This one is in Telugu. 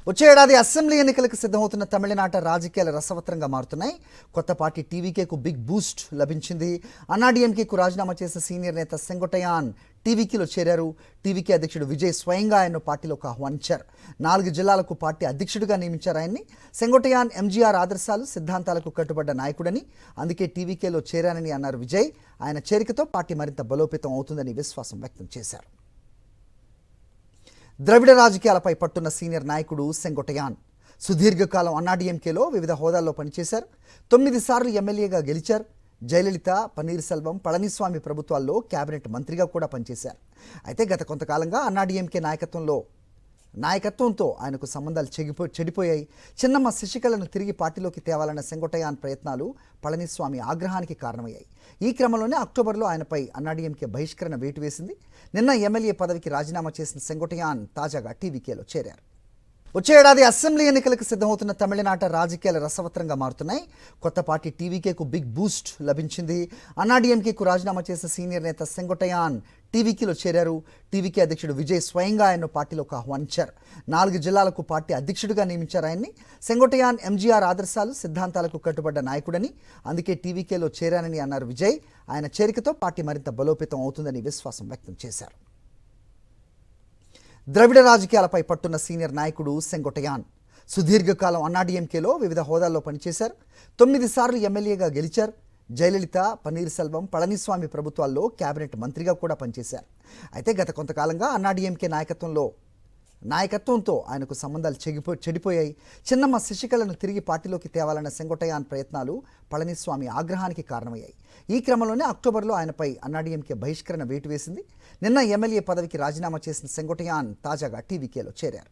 వచ్చే ఏడాది అసెంబ్లీ ఎన్నికలకు సిద్ధమవుతున్న తమిళనాట రాజకీయాలు రసవత్రంగా మారుతున్నాయి. కొత్త పార్టీ టీవీకేకు బిగ్ బూస్ట్ లభించింది. అన్నాడీఎంకేకు రాజీనామా చేసిన సీనియర్ నేత సెంగొట్టయాన్ టీవీకేలో చేరారు. టీవీకే అధ్యక్షుడు విజయ్ స్వయంగా ఆయన్ను పార్టీలోకి ఆహ్వానించారు. 4 జిల్లాలకు పార్టీ అధ్యక్షుడిగా నియమించారు ఆయన్ని. సెంగొట్టయాన్ ఎంజీఆర్ ఆదర్శాలు సిద్ధాంతాలకు కట్టుబడ్డ నాయకుడని, అందుకే టీవీకేలో చేరానని అన్నారు విజయ్. ఆయన చేరికతో పార్టీ మరింత బలోపేతం అవుతుందని విశ్వాసం వ్యక్తం చేశారు. ద్రవిడ రాజకీయాలపై పట్టున్న సీనియర్ నాయకుడు సెంగొట్టయాన్ సుదీర్ఘకాలం అన్నాడీఎంకేలో వివిధ హోదాల్లో పనిచేశారు. 9 సార్లు ఎమ్మెల్యేగా గెలిచారు. జయలలిత, పన్నీర్ సెల్వం, పళనిస్వామి ప్రభుత్వాల్లో కేబినెట్ మంత్రిగా కూడా పనిచేశారు. అయితే గత కొంతకాలంగా అన్నాడీఎంకే నాయకత్వంతో ఆయనకు సంబంధాలు చెడిపోయాయి. చిన్నమ్మ శశికళను తిరిగి పార్టీలోకి తేవాలన్న సెంగొట్టయాన్ ప్రయత్నాలు పళనిస్వామి ఆగ్రహానికి కారణమయ్యాయి. ఈ క్రమంలోనే అక్టోబర్లో ఆయనపై అన్నాడీఎంకే బహిష్కరణ వేటు వేసింది. నిన్న ఎమ్మెల్యే పదవికి రాజీనామా చేసిన సెంగొట్టయాన్ తాజాగా టీవీకేలో చేరారు. వచ్చే ఏడాది అసెంబ్లీ ఎన్నికలకు సిద్ధమవుతున్న తమిళనాట రాజకీయాలు రసవత్రంగా మారుతున్నాయి. కొత్త పార్టీ టీవీకేకు బిగ్ బూస్ట్ లభించింది. అన్నాడీఎంకేకు రాజీనామా చేసిన సీనియర్ నేత సెంగొట్టయాన్ టీవీకేలో చేరారు. టీవీకే అధ్యక్షుడు విజయ్ స్వయంగా ఆయన్ను పార్టీలోకి ఆహ్వానించారు. 4 జిల్లాలకు పార్టీ అధ్యక్షుడిగా నియమించారు ఆయన్ని. సెంగొట్టయాన్ ఎంజీఆర్ ఆదర్శాలు సిద్ధాంతాలకు కట్టుబడ్డ నాయకుడని, అందుకే టీవీకేలో చేరానని అన్నారు విజయ్. ఆయన చేరికతో పార్టీ మరింత బలోపేతం అవుతుందని విశ్వాసం వ్యక్తం చేశారు. ద్రవిడ రాజకీయాలపై పట్టున్న సీనియర్ నాయకుడు సెంగొట్టయాన్ సుదీర్ఘకాలం అన్నాడీఎంకేలో వివిధ హోదాల్లో పనిచేశారు. 9 సార్లు ఎమ్మెల్యేగా గెలిచారు. జయలలిత, పన్నీర్ సెల్వం, పళనిస్వామి ప్రభుత్వాల్లో కేబినెట్ మంత్రిగా కూడా పనిచేశారు. అయితే గత కొంతకాలంగా అన్నాడీఎంకే నాయకత్వంతో ఆయనకు సంబంధాలు చెడిపోయాయి. చిన్నమ్మ శశికళను తిరిగి పార్టీలోకి తేవాలన్న సెంగొట్టయాన్ ప్రయత్నాలు పళనిస్వామి ఆగ్రహానికి కారణమయ్యాయి. ఈ క్రమంలోనే అక్టోబర్లో ఆయనపై అన్నాడీఎంకే బహిష్కరణ వేటు వేసింది. నిన్న ఎమ్మెల్యే పదవికి రాజీనామా చేసిన సెంగొట్టయాన్ తాజాగా టీవీకేలో చేరారు.